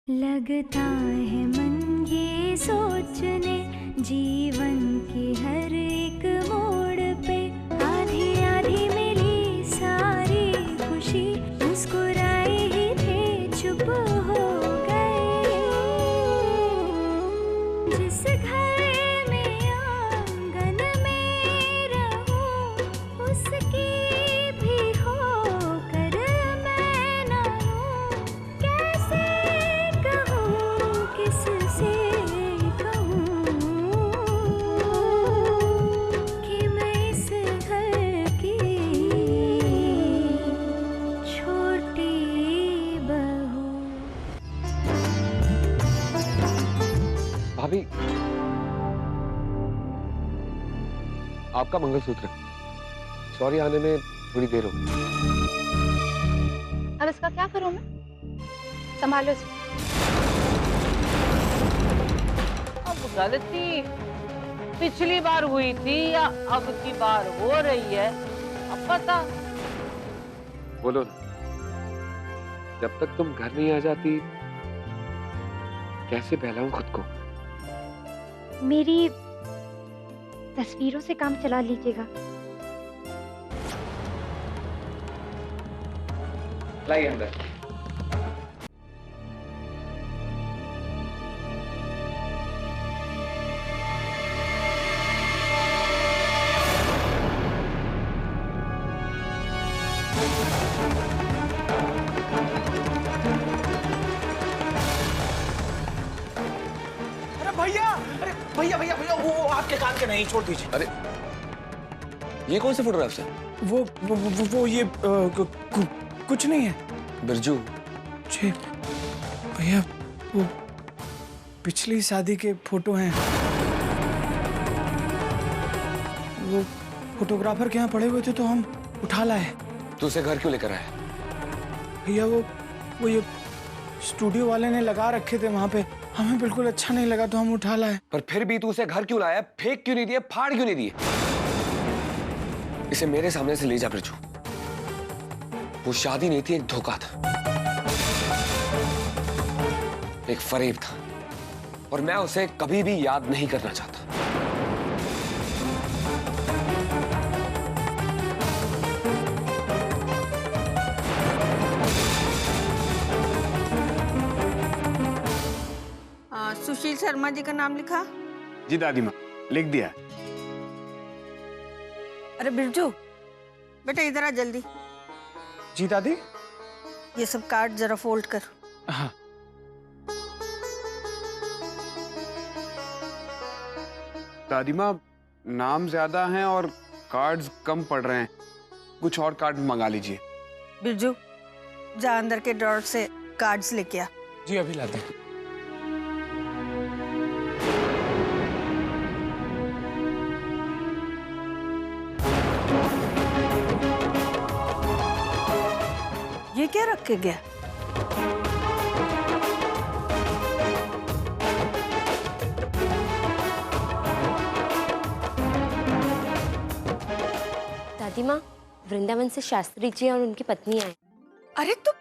लगता है मन ये सोचने जीवन के हर एक मोड़ पे आधी आधी मिली सारी खुशी मुस्कुराए ही थे चुप हो गए। जिस घर में आंगन में रहूं उसकी भी होकर मैं ना हूं। कैसे कहूं किससे कहूं कि मैं इस घर की छोटी बहू। भाभी, आपका मंगलसूत्र। सॉरी आने में थोड़ी देर हो गई। अब इसका क्या करूं मैं? संभालो इसको। अब गलती पिछली बार हुई थी या अब की बार हो रही है, अब पता। बोलो ना, जब तक तुम घर नहीं आ जाती कैसे बहलाऊं खुद को? मेरी तस्वीरों से काम चला लीजिएगा। लाइए अंदर। अरे भैया भैया भैया वो आपके काम के नहीं, छोड़ दीजिए। अरे ये कौन से फोटोग्राफ्स हैं? वो ये कुछ नहीं है बिरजू। जी भैया, वो पिछली शादी के फोटो हैं। वो फोटोग्राफर के यहाँ पड़े हुए थे तो हम उठा लाए। तू उसे घर क्यों लेकर आया? भैया वो ये स्टूडियो वाले ने लगा रखे थे वहां पे, हमें बिल्कुल अच्छा नहीं लगा तो हम उठा लाए। पर फिर भी तू उसे घर क्यों लाया? फेंक क्यों नहीं दिए? फाड़ क्यों नहीं दिए? इसे मेरे सामने से ले जा बिरजू। वो शादी नहीं थी, एक धोखा था, एक फरेब था, और मैं उसे कभी भी याद नहीं करना चाहता। सुशील शर्मा जी का नाम लिखा? जी दादी माँ, लिख दिया। अरे बिरजू बेटा इधर आ जल्दी। जी दादी। ये सब कार्ड जरा फोल्ड कर। हाँ। दादी माँ, नाम ज्यादा हैं और कार्ड्स कम पड़ रहे हैं, कुछ और कार्ड मंगा लीजिए। बिरजू जा अंदर के ड्रॉर से कार्ड्स लेके आ। जी अभी लाते हैं। ये क्या रख के गया? दादी माँ, वृंदावन से शास्त्री जी और उनकी पत्नी आए। अरे तू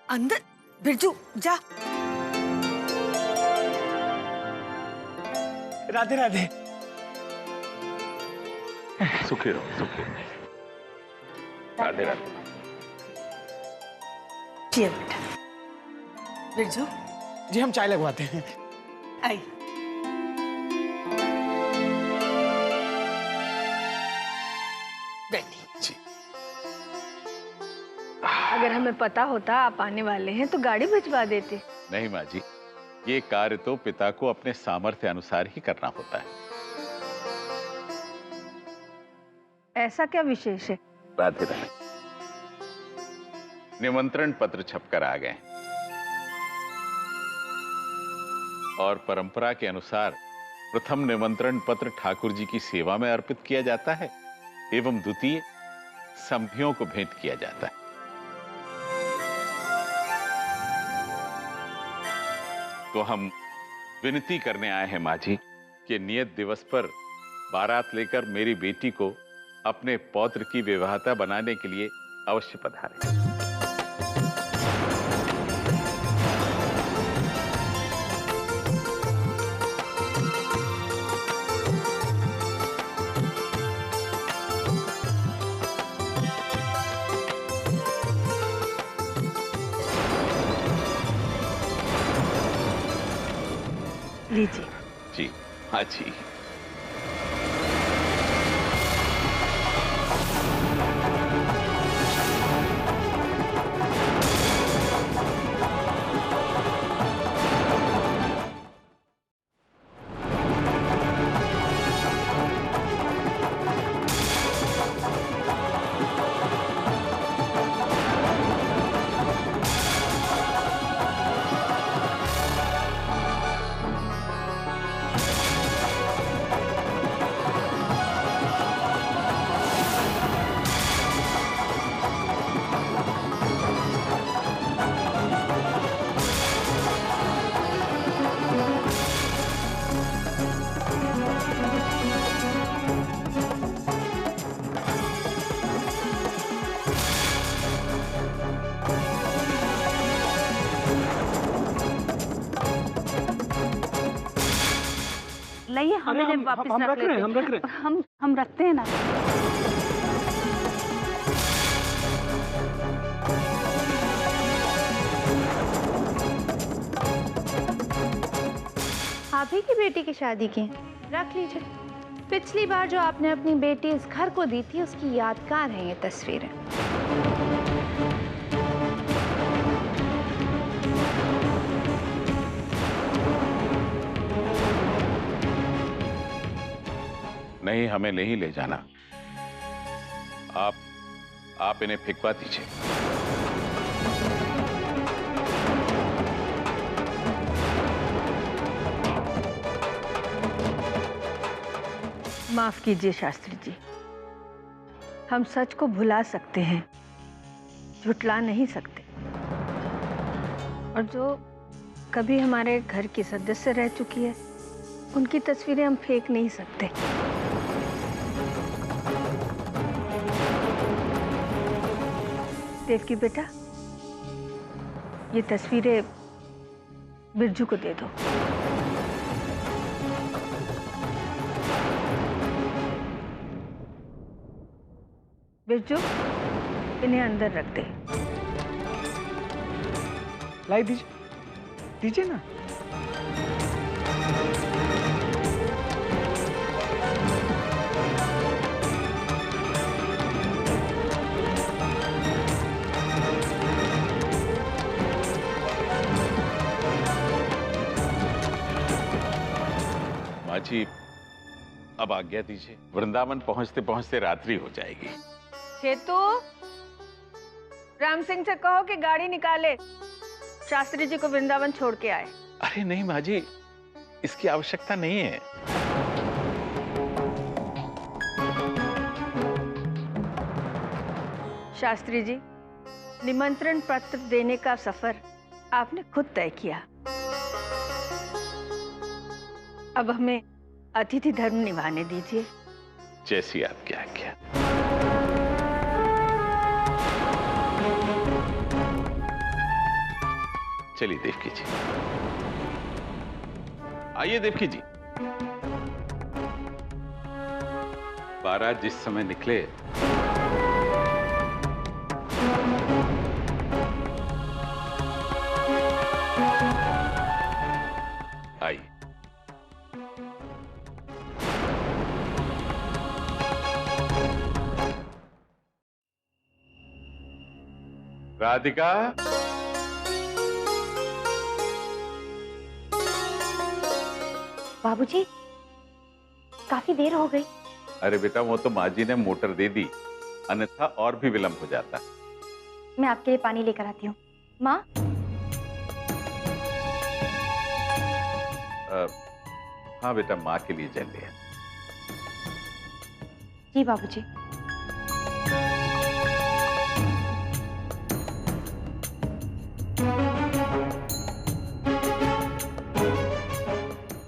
अंदर, बिरजू जा। राधे राधे। सुखी रहो, सुखी रहो। राधे राधे। जी बेटा। बिरजू जी हम चाय लगवाते हैं। आई। बैठी। जी। अगर हमें पता होता आप आने वाले हैं तो गाड़ी भिजवा देते। नहीं माँ जी, ये कार्य तो पिता को अपने सामर्थ्य अनुसार ही करना होता है। ऐसा क्या विशेष है? राधे राधे। निमंत्रण पत्र छपकर आ गए और परंपरा के अनुसार प्रथम निमंत्रण पत्र ठाकुर जी की सेवा में अर्पित किया जाता है एवं द्वितीय संभियों को भेंट किया जाता है। तो हम विनती करने आए हैं माँ जी कि नियत दिवस पर बारात लेकर मेरी बेटी को अपने पौत्र की विवाहता बनाने के लिए अवश्य पधारें। लीजिए। जी हाँ जी। लाइए हमें वापस रख लेते हैं। हम रख रहे हैं। हम रखते हैं ना। आप ही की बेटी की शादी की रख लीजिए। पिछली बार जो आपने अपनी बेटी इस घर को दी थी उसकी यादगार है ये तस्वीरें। नहीं, हमें नहीं ले जाना। आप इन्हें फेंकवा दीजिए। माफ कीजिए शास्त्री जी, हम सच को भुला सकते हैं, झुटला नहीं सकते। और जो कभी हमारे घर की सदस्य रह चुकी है उनकी तस्वीरें हम फेंक नहीं सकते। देवकी बेटा, ये तस्वीरें बिरजू को दे दो। बिरजू, इन्हें अंदर रख दे। लाई दीजिए, दीजिए ना। माँ जी, अब आज्ञा दीजिए। वृंदावन पहुंचते पहुंचते रात्रि हो जाएगी। खेतू, राम सिंह से कहो कि गाड़ी निकाले, शास्त्री जी को वृंदावन छोड़ के आए। अरे नहीं माँ जी, इसकी आवश्यकता नहीं है। शास्त्री जी, निमंत्रण पत्र देने का सफर आपने खुद तय किया। अब हमें अतिथि धर्म निभाने दीजिए। जैसी आपकी आज्ञा। चलिए देवकी जी, आइए देवकी जी। बारात जिस समय निकले आइए। राधिका, बाबूजी, काफी देर हो गई। अरे बेटा, वो तो माँ जी ने मोटर दे दी, अन्यथा और भी विलंब हो जाता। मैं आपके लिए पानी लेकर आती हूँ। माँ, हाँ बेटा, माँ के लिए जल लिया। जी बाबूजी।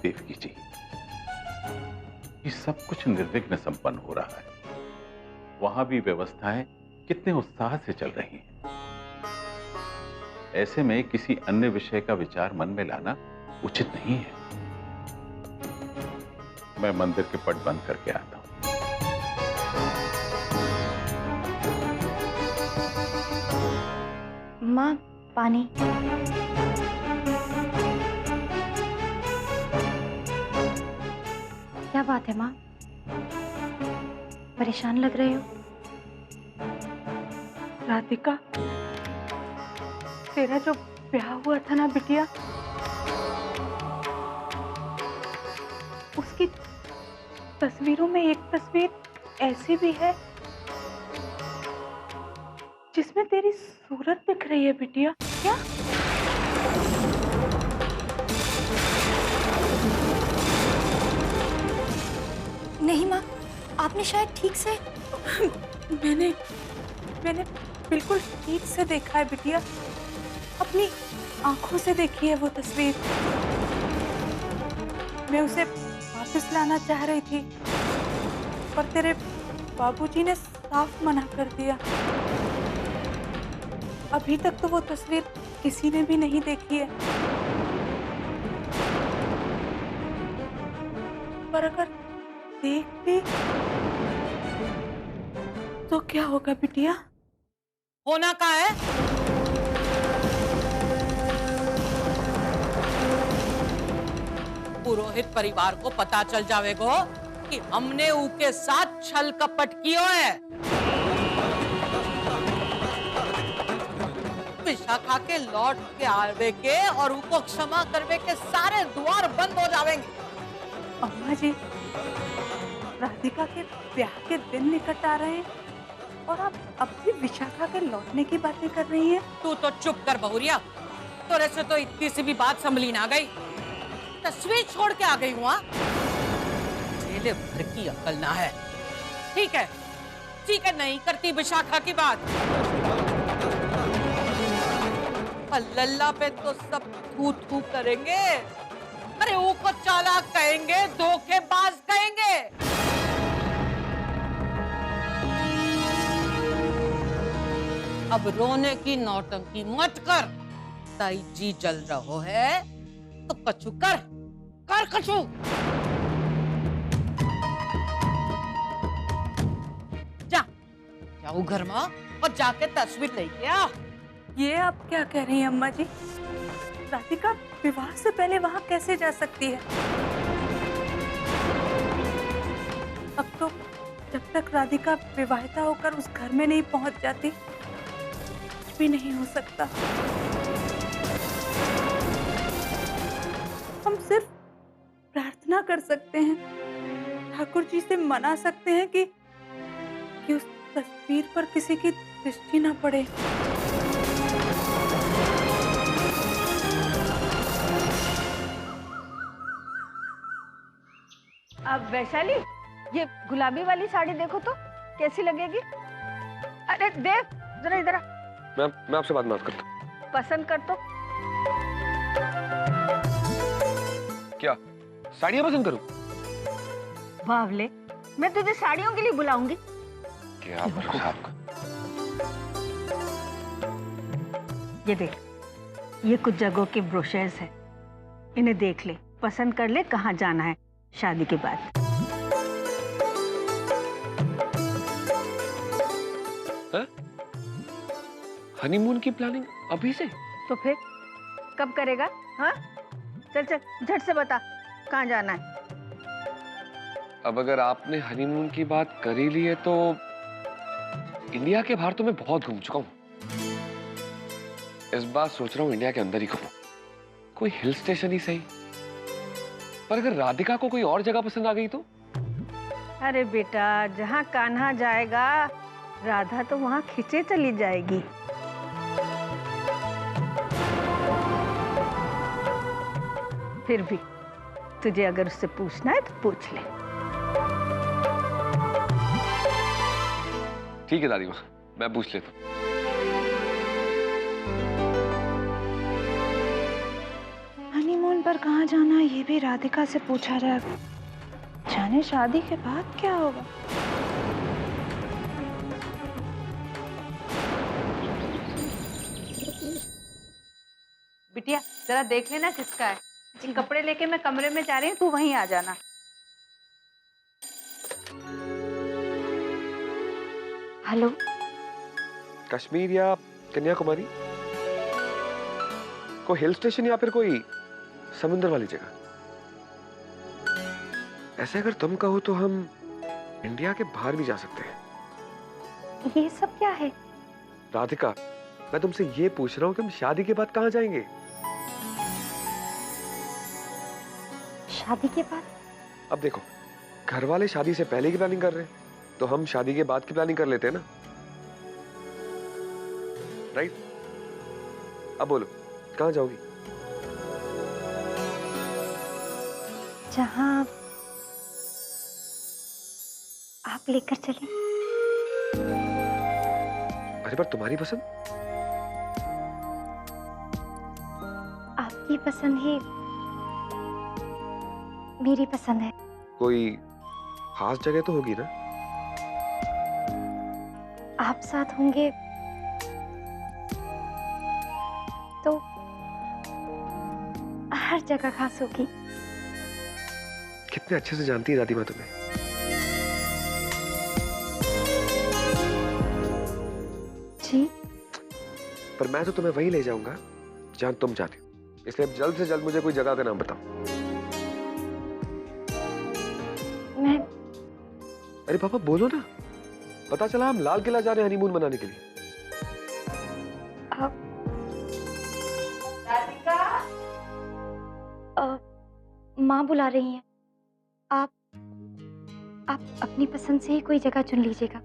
देवकी जी, ये सब कुछ निर्विघ्न संपन्न हो रहा है। वहां भी व्यवस्थाएं कितने उत्साह से चल रही हैं। ऐसे में किसी अन्य विषय का विचार मन में लाना उचित नहीं है। मैं मंदिर के पट बंद करके आता हूं। माँ, पानी। क्या बात है माँ, परेशान लग रहे हो? राधिका, तेरा जो ब्याह हुआ था ना बिटिया, उसकी तस्वीरों में एक तस्वीर ऐसी भी है जिसमें तेरी सूरत दिख रही है बिटिया। क्या? नहीं माँ, आपने शायद ठीक से मैंने बिल्कुल ठीक से देखा है बिटिया, अपनी आंखों से देखी है वो तस्वीर। मैं उसे वापस लाना चाह रही थी पर तेरे बाबूजी ने साफ मना कर दिया। अभी तक तो वो तस्वीर किसी ने भी नहीं देखी है, पर अगर देख भी तो क्या होगा बिटिया? होना का है? पुरोहित परिवार को पता चल जावेगो कि हमने उनके साथ छल कपट कियो है। विशाखा के लौट के आवे के और उनको क्षमा करवे के सारे द्वार बंद हो जावेंगे। अम्मा जी, राधिका के ब्याह के दिन निकट आ रहे हैं और आप अब भी विशाखा के लौटने की बातें कर रही हैं। तू तो चुप कर बहुरिया, तोरे से तो इतनी सी भी बात संभली ना गई। तस्वीर छोड़ के आ गई हुआ, जेले भर की अकल ना है। ठीक है नहीं करती विशाखा की बात। लल्ला पे तो सब थू थू करेंगे। अरे वो को चालाक कहेंगे, धोखेबाज कहेंगे। अब रोने की नौटंकी मत कर। ताई जी जल रहो है तो कछु कर कछु। जाओ घर में और जाके तस्वीर लेके आ। ये आप क्या कह रही हैं अम्मा जी? राधिका विवाह से पहले वहां कैसे जा सकती है? अब तो जब तक राधिका विवाहिता होकर उस घर में नहीं पहुंच जाती, कुछ भी नहीं हो सकता। हम सिर्फ प्रार्थना कर सकते हैं, ठाकुर जी से मना सकते हैं कि उस तस्वीर पर किसी की दृष्टि ना पड़े। अब वैशाली, ये गुलाबी वाली साड़ी देखो तो कैसी लगेगी? अरे देख जरा इधर। मैं आपसे बात करता हूँ। पसंद कर तो। क्या साड़ियाँ पसंद करूँ? बावले, मैं तुझे साड़ियों के लिए बुलाऊंगी। क्या भरोसा आपका? ये देख, ये कुछ जगहों के ब्रोशर्स हैं, इन्हें देख ले, पसंद कर ले कहाँ जाना है शादी के बाद। हनीमून की प्लानिंग अभी से? तो फिर कब करेगा? हाँ, चल चल झट से बता कहाँ जाना है। अब अगर आपने हनीमून की बात कर ही ली है तो इंडिया के बाहर तो मैं बहुत घूम चुका हूँ। इस बार सोच रहा हूँ इंडिया के अंदर ही घूमूं, कोई हिल स्टेशन ही सही। पर अगर राधिका को कोई और जगह पसंद आ गई तो? अरे बेटा, जहाँ कान्हा जाएगा राधा तो वहाँ खींचे चली जाएगी। फिर भी तुझे अगर उससे पूछना है तो पूछ ले। ठीक है दादी माँ, मैं पूछ लेता हूँ। हनीमून पर कहाँ जाना ये भी राधिका से पूछा जाएगा। जाने शादी के बाद क्या होगा। बिटिया जरा देख लेना किसका है। जी कपड़े लेके मैं कमरे में जा रही हूँ, तू वहीं आ जाना। हेलो, कश्मीर या कन्याकुमारी? कोई हिल स्टेशन या फिर कोई समुद्र वाली जगह? ऐसे अगर तुम कहो तो हम इंडिया के बाहर भी जा सकते हैं। ये सब क्या है? राधिका, मैं तुमसे ये पूछ रहा हूँ कि हम शादी के बाद कहाँ जाएंगे? शादी के बाद? अब देखो, घर वाले शादी से पहले की प्लानिंग कर रहे हैं, तो हम शादी के बाद की प्लानिंग कर लेते हैं ना, राइट? अब बोलो, कहाँ जाओगी? जहां आप लेकर चले। अरे पर तुम्हारी पसंद? आपकी पसंद ही मेरी पसंद है। कोई खास जगह तो होगी ना? आप साथ होंगे तो हर जगह खास होगी। कितने अच्छे से जानती है दादी माँ तुम्हें। जी। पर मैं तो तुम्हें वहीं ले जाऊंगा जहां तुम चाहती हो, इसलिए जल्द से जल्द मुझे कोई जगह का नाम बताओ। मैं अरे पापा बोलो ना, पता चला हम लाल किला जा रहे हैं हनीमून मनाने के लिए। माँ बुला रही हैं। आप अपनी पसंद से ही कोई जगह चुन लीजिएगा।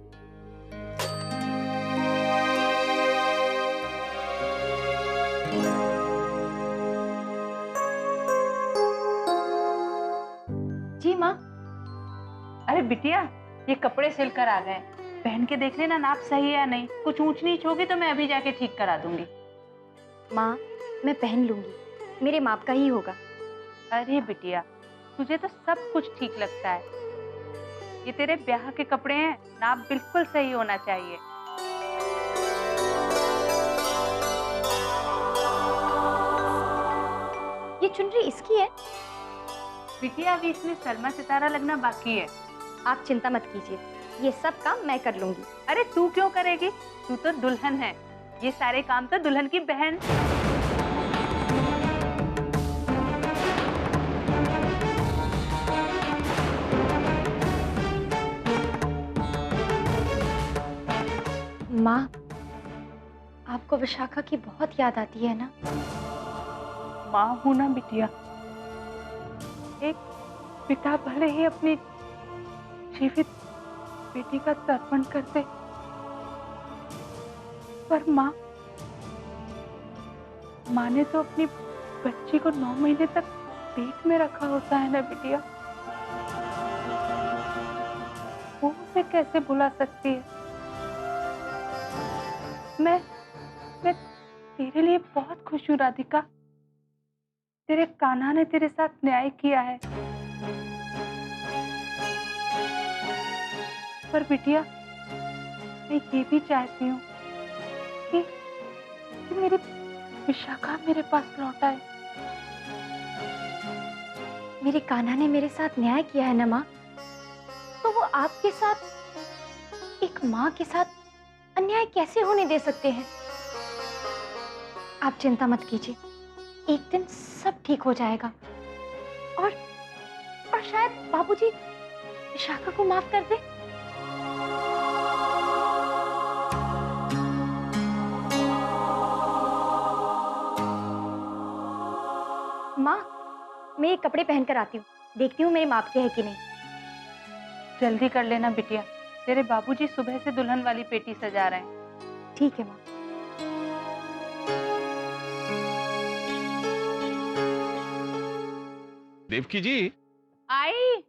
जी माँ। अरे बिटिया, ये कपड़े सिल कर आ गए, पहन के देख लेना नाप सही है या नहीं। कुछ ऊंच नीच होगी तो मैं अभी जाके ठीक करा दूंगी। माँ, मैं पहन लूंगी, मेरे माप का ही होगा। अरे बिटिया, तुझे तो सब कुछ ठीक लगता है। ये तेरे ब्याह के कपड़े हैं, नाप बिल्कुल सही होना चाहिए। ये चुनरी इसकी है? बिटिया, अभी इसमें सलमा सितारा लगना बाकी है। आप चिंता मत कीजिए, ये सब काम मैं कर लूंगी। अरे तू क्यों करेगी? तू तो दुल्हन है, ये सारे काम तो दुल्हन की बहन। माँ, आपको विशाखा की बहुत याद आती है ना? माँ हूं ना बिटिया। एक पिता भले ही अपनी जीवित बेटी का तर्पण करते, पर माँ ने तो अपनी बच्ची को 9 महीने तक पेट में रखा होता है ना बिटिया। वो उसे कैसे भुला सकती है? मैं तेरे लिए बहुत खुश हूँ राधिका। तेरे कान्हा ने तेरे साथ न्याय किया है। पर बिटिया, मैं ये भी चाहती हूँ कि मेरी विशाखा मेरे पास लौट आए। मेरे कान्हा ने मेरे साथ न्याय किया है ना माँ, तो वो आपके साथ, एक माँ के साथ अन्याय कैसे होने दे सकते हैं? आप चिंता मत कीजिए, एक दिन सब ठीक हो जाएगा और शायद बाबूजी विशाखा को माफ कर दे। माँ, मैं ये कपड़े पहनकर आती हूँ, देखती हूँ मेरे माप के है कि नहीं। जल्दी कर लेना बिटिया, तेरे बाबूजी सुबह से दुल्हन वाली पेटी सजा रहे हैं। ठीक है माँ। देवकी जी, आई।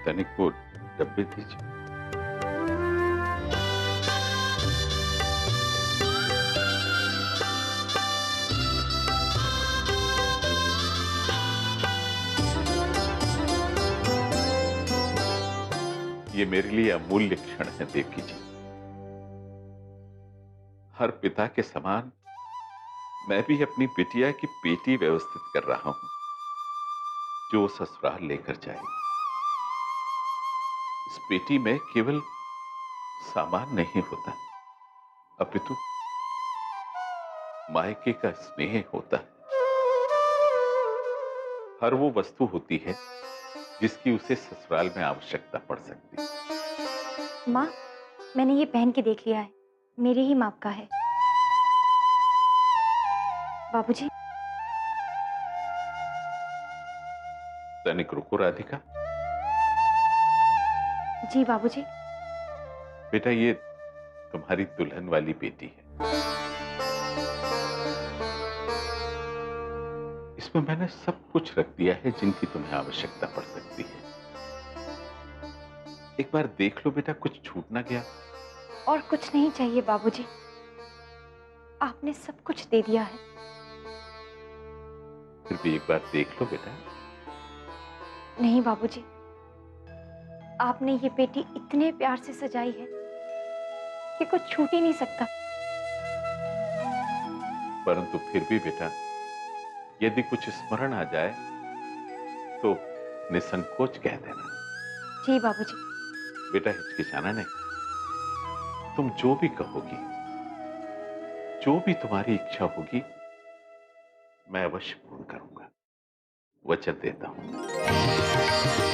तनिक वो डब्बे दीजिए। ये मेरे लिए अमूल्य क्षण है देवकी जी। हर पिता के समान मैं भी अपनी बिटिया की पेटी व्यवस्थित कर रहा हूं, जो ससुराल लेकर जाएगी। इस पेटी में केवल सामान नहीं होता, अपितु मायके का स्नेह होता है। हर वो वस्तु होती है जिसकी उसे ससुराल में आवश्यकता पड़ सकती है। माँ, मैंने ये पहन के देख लिया है, मेरे ही माप का है। बाबूजी। तनिक रुको राधिका। जी बाबूजी। बेटा, ये तुम्हारी दुल्हन वाली बेटी है। इसमें मैंने सब कुछ रख दिया है जिनकी तुम्हें आवश्यकता पड़ सकती है। एक बार देख लो बेटा, कुछ छूट ना गया। और कुछ नहीं चाहिए बाबूजी, आपने सब कुछ दे दिया है। फिर भी एक बार देख लो बेटा। नहीं बाबूजी, आपने ये पेटी इतने प्यार से सजाई है कि कुछ छूट ही नहीं सकता। परंतु फिर भी बेटा, यदि कुछ स्मरण आ जाए तो निसंकोच कह देना। जी बाबूजी। बेटा, हिचकिचाना नहीं। तुम जो भी कहोगी, जो भी तुम्हारी इच्छा होगी, मैं अवश्य पूर्ण करूंगा, वचन देता हूं।